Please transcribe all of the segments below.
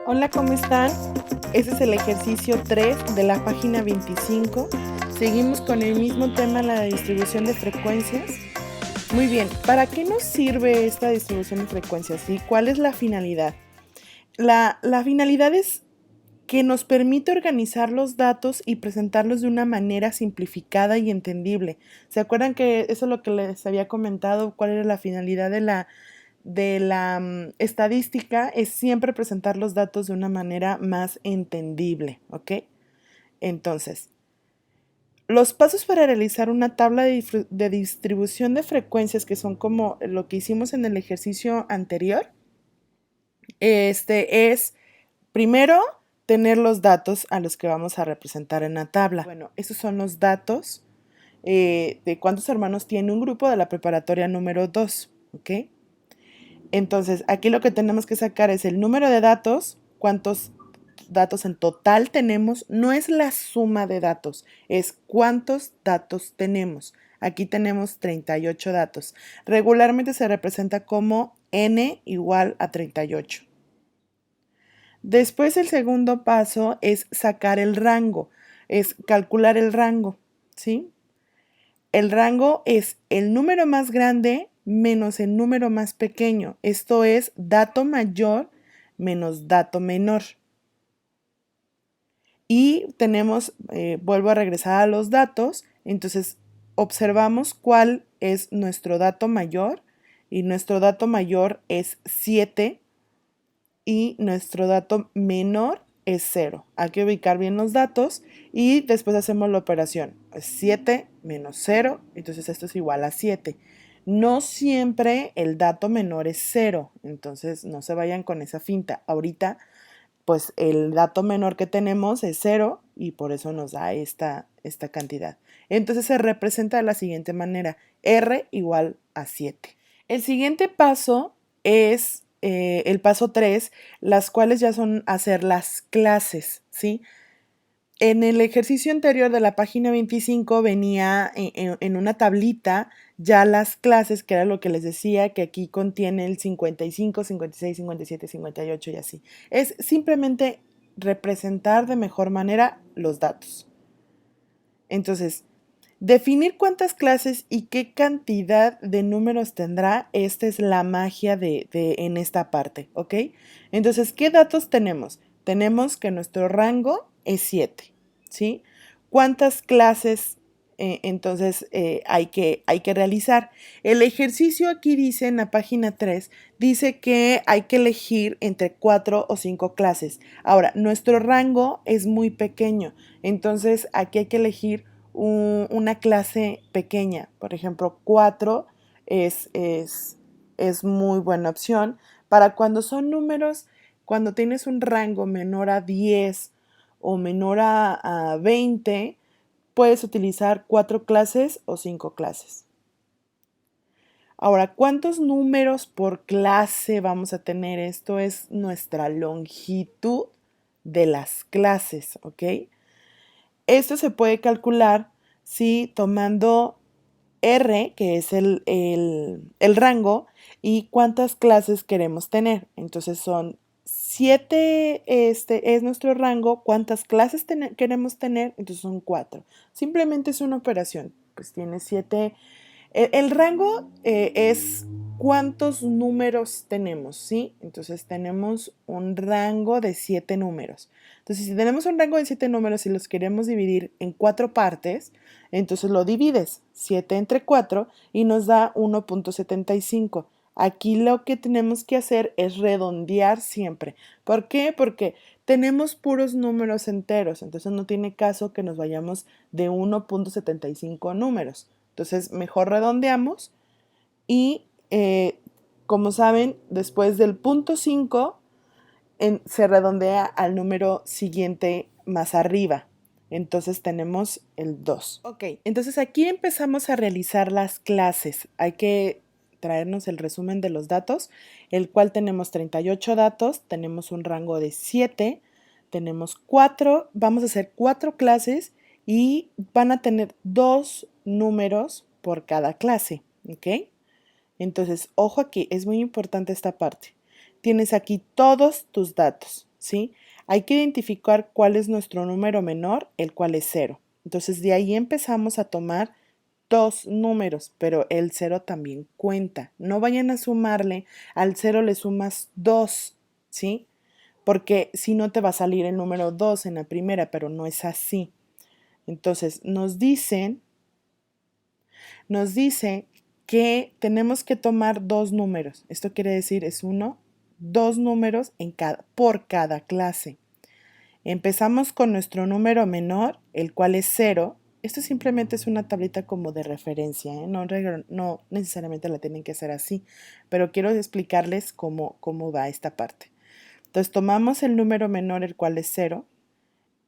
Hola, ¿cómo están? Este es el ejercicio 3 de la página 25. Seguimos con el mismo tema, la distribución de frecuencias. Muy bien, ¿para qué nos sirve esta distribución de frecuencias? ¿Y cuál es la finalidad? La finalidad es que nos permite organizar los datos y presentarlos de una manera simplificada y entendible. ¿Se acuerdan que eso es lo que les había comentado? ¿Cuál era la finalidad de la estadística? Es siempre presentar los datos de una manera más entendible, ¿ok? Entonces, los pasos para realizar una tabla de distribución de frecuencias, que son como lo que hicimos en el ejercicio anterior, es primero tener los datos a los que vamos a representar en la tabla. Bueno, esos son los datos de cuántos hermanos tiene un grupo de la preparatoria número 2, ¿ok? Entonces, aquí lo que tenemos que sacar es el número de datos, cuántos datos en total tenemos. No es la suma de datos, es cuántos datos tenemos. Aquí tenemos 38 datos. Regularmente se representa como n igual a 38. Después el segundo paso es sacar el rango, es calcular el rango, ¿sí? El rango es el número más grande menos el número más pequeño. Esto es dato mayor menos dato menor. Y tenemos, vuelvo a regresar a los datos, entonces observamos cuál es nuestro dato mayor, y nuestro dato mayor es 7 y nuestro dato menor es 0. Hay que ubicar bien los datos y después hacemos la operación. 7 menos 0, entonces esto es igual a 7. No siempre el dato menor es 0, entonces no se vayan con esa finta. Ahorita, pues el dato menor que tenemos es 0 y por eso nos da esta cantidad. Entonces se representa de la siguiente manera: R igual a 7. El siguiente paso es el paso 3, las cuales ya son hacer las clases, ¿sí? En el ejercicio anterior de la página 25 venía en una tablita ya las clases, que era lo que les decía, que aquí contiene el 55, 56, 57, 58 y así. Es simplemente representar de mejor manera los datos. Entonces, definir cuántas clases y qué cantidad de números tendrá, esta es la magia en esta parte, ¿ok? Entonces, ¿qué datos tenemos? Tenemos que nuestro rango es 7, ¿sí? ¿Cuántas clases entonces hay que realizar? El ejercicio aquí dice en la página 3, dice que hay que elegir entre 4 o 5 clases. Ahora, nuestro rango es muy pequeño, entonces aquí hay que elegir una clase pequeña. Por ejemplo, 4 es muy buena opción. Para cuando son números, cuando tienes un rango menor a 10 o menor a 20, puedes utilizar 4 clases o 5 clases. Ahora, ¿cuántos números por clase vamos a tener? Esto es nuestra longitud de las clases, ¿ok? Esto se puede calcular si tomando R, que es el rango, y cuántas clases queremos tener. Entonces son 7, este es nuestro rango. ¿Cuántas clases queremos tener? Entonces son 4. Simplemente es una operación. Pues tiene 7. El rango es cuántos números tenemos, ¿sí? Entonces tenemos un rango de 7 números. Entonces, si tenemos un rango de 7 números y los queremos dividir en 4 partes, entonces lo divides 7 entre 4 y nos da 1.75. Aquí lo que tenemos que hacer es redondear siempre. ¿Por qué? Porque tenemos puros números enteros, entonces no tiene caso que nos vayamos de 1.75 números. Entonces, mejor redondeamos y, como saben, después del punto 5 se redondea al número siguiente más arriba. Entonces tenemos el 2. Ok, entonces aquí empezamos a realizar las clases. Hay que traernos el resumen de los datos, el cual tenemos 38 datos, tenemos un rango de 7, tenemos 4, vamos a hacer 4 clases y van a tener 2 números por cada clase, ¿ok? Entonces, ojo aquí, es muy importante esta parte. Tienes aquí todos tus datos, ¿sí? Hay que identificar cuál es nuestro número menor, el cual es 0. Entonces de ahí empezamos a tomar dos números, pero el 0 también cuenta. No vayan a sumarle, al 0 le sumas 2, ¿sí? Porque si no te va a salir el número 2 en la primera, pero no es así. Entonces nos dice que tenemos que tomar dos números. Esto quiere decir es dos números por cada clase. Empezamos con nuestro número menor, el cual es 0. Esto simplemente es una tablita como de referencia, ¿eh? No necesariamente la tienen que hacer así, pero quiero explicarles cómo va esta parte. Entonces tomamos el número menor, el cual es 0,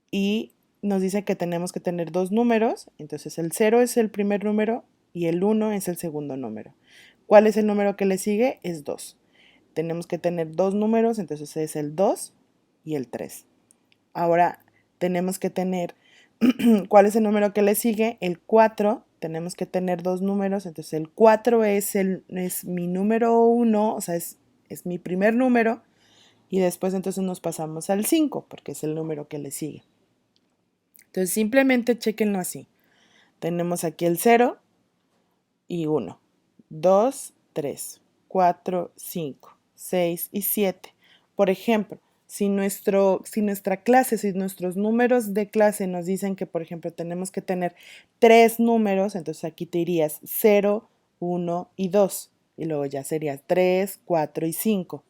y nos dice que tenemos que tener dos números. Entonces el 0 es el primer número y el 1 es el segundo número. ¿Cuál es el número que le sigue? Es 2. Tenemos que tener dos números, entonces es el 2 y el 3. Ahora tenemos que tener, ¿cuál es el número que le sigue? El 4. Tenemos que tener dos números, entonces el 4 es mi número 1, o sea, es mi primer número, y después entonces nos pasamos al 5, porque es el número que le sigue. Entonces simplemente chequenlo así. Tenemos aquí el 0 y 1, 2, 3, 4, 5, 6 y 7. Por ejemplo, si nuestra clase, si nuestros números de clase nos dicen que, por ejemplo, tenemos que tener tres números, entonces aquí te irías 0, 1 y 2. Y luego ya sería 3, 4 y 5,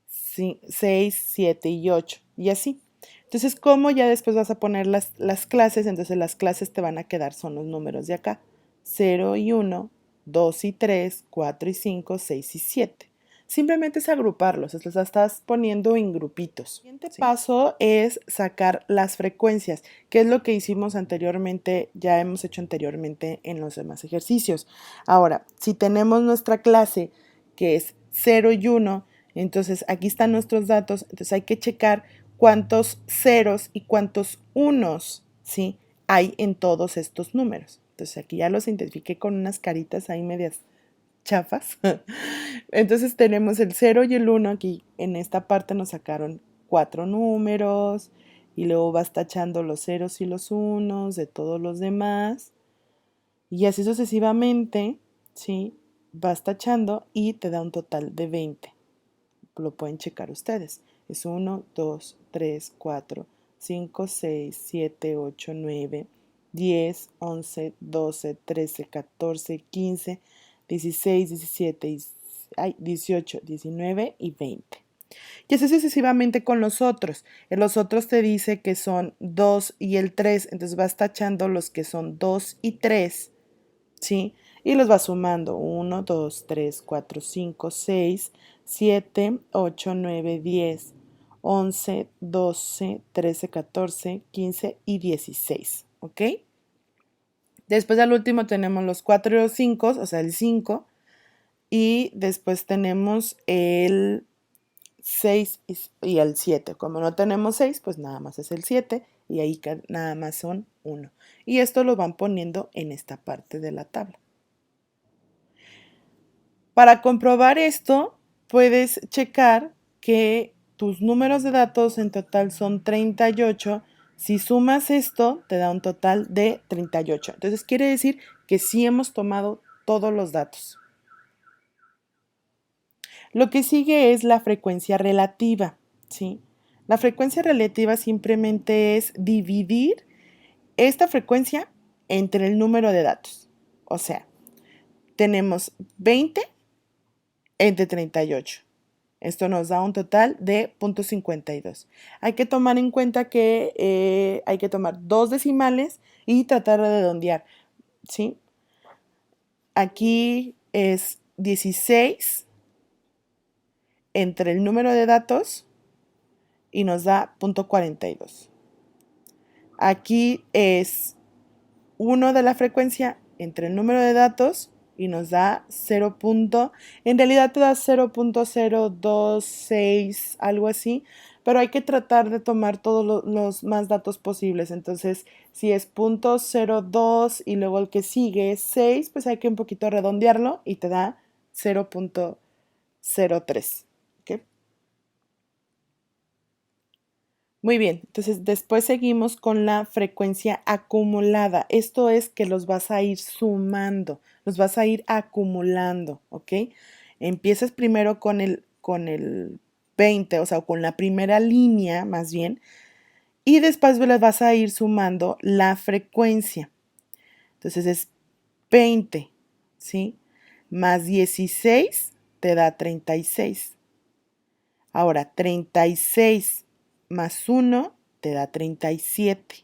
6, 7 y 8. Y así. Entonces, como ya después vas a poner las clases, entonces las clases te van a quedar, son los números de acá. 0 y 1, 2 y 3, 4 y 5, 6 y 7. Simplemente es agruparlos, los estás poniendo en grupitos. El siguiente paso es sacar las frecuencias, que es lo que hicimos anteriormente, ya hemos hecho anteriormente en los demás ejercicios. Ahora, si tenemos nuestra clase que es 0 y 1, entonces aquí están nuestros datos, entonces hay que checar cuántos ceros y cuántos unos, ¿sí?, hay en todos estos números. Entonces aquí ya los identifiqué con unas caritas ahí medias chafas. Entonces tenemos el 0 y el 1 aquí. En esta parte nos sacaron 4 números y luego vas tachando los ceros y los unos de todos los demás. Y así sucesivamente, ¿sí?, vas tachando y te da un total de 20. Lo pueden checar ustedes. Es 1, 2, 3, 4, 5, 6, 7, 8, 9, 10, 11, 12, 13, 14, 15, 16, 17, 18, 19 y 20. Y así sucesivamente con los otros. En los otros te dice que son 2 y el 3, entonces vas tachando los que son 2 y 3, ¿sí? Y los vas sumando. 1, 2, 3, 4, 5, 6, 7, 8, 9, 10, 11, 12, 13, 14, 15 y 16. ¿Ok? Después al último tenemos los 4 y los 5, o sea, el 5. Y después tenemos el 6 y el 7. Como no tenemos 6, pues nada más es el 7 y ahí nada más son 1. Y esto lo van poniendo en esta parte de la tabla. Para comprobar esto, puedes checar que tus números de datos en total son 38. Si sumas esto, te da un total de 38. Entonces quiere decir que sí hemos tomado todos los datos. Lo que sigue es la frecuencia relativa, ¿sí? La frecuencia relativa simplemente es dividir esta frecuencia entre el número de datos. O sea, tenemos 20 entre 38. Esto nos da un total de 0.52. Hay que tomar en cuenta que hay que tomar dos decimales y tratar de redondear, ¿sí? Aquí es 16 entre el número de datos y nos da 0.42. Aquí es 1 de la frecuencia entre el número de datos y nos da 0. En realidad te da 0.026, algo así, pero hay que tratar de tomar todos los más datos posibles. Entonces, si es 0.02 y luego el que sigue es 6, pues hay que un poquito redondearlo y te da 0.03. ¿Okay? Muy bien, entonces después seguimos con la frecuencia acumulada. Esto es que los vas a ir sumando, los vas a ir acumulando, ¿ok? Empiezas primero con el 20, o sea, con la primera línea más bien, y después les vas a ir sumando la frecuencia. Entonces es 20, ¿sí? Más 16 te da 36. Ahora, 36 más 1 te da 37.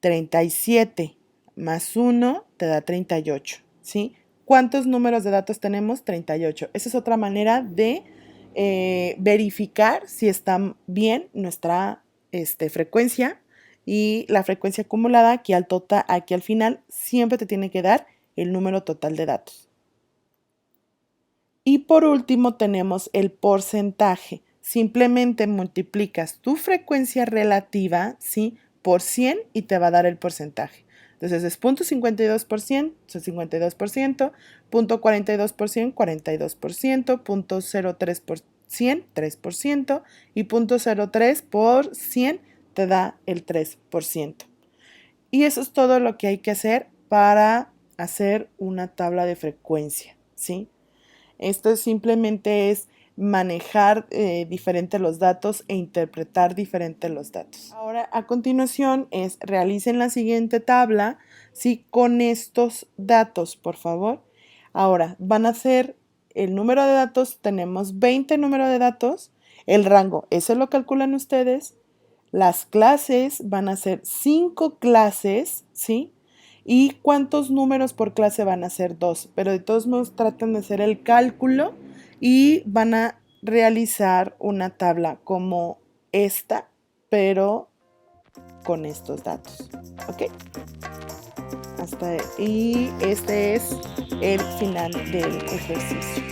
37 más 1 te da 38, ¿sí? ¿Cuántos números de datos tenemos? 38. Esa es otra manera de verificar si está bien nuestra frecuencia, y la frecuencia acumulada aquí al final siempre te tiene que dar el número total de datos. Y por último tenemos el porcentaje. Simplemente multiplicas tu frecuencia relativa, ¿sí?, por 100 y te va a dar el porcentaje. Entonces es 0.52%, 52%, 0.42%, 42%, 0.03%, 3%, y 0.03 por 100 te da el 3%. Y eso es todo lo que hay que hacer para hacer una tabla de frecuencia, ¿sí? Esto simplemente es manejar diferente los datos e interpretar diferente los datos. Ahora, a continuación, realicen la siguiente tabla, ¿sí?, con estos datos, por favor. Ahora, van a ser el número de datos, tenemos 20 números de datos, el rango, ese lo calculan ustedes. Las clases van a ser 5 clases, ¿sí? ¿Y cuántos números por clase van a ser? 2. Pero de todos modos tratan de hacer el cálculo y van a realizar una tabla como esta, pero con estos datos. ¿Ok? Y este es el final del ejercicio.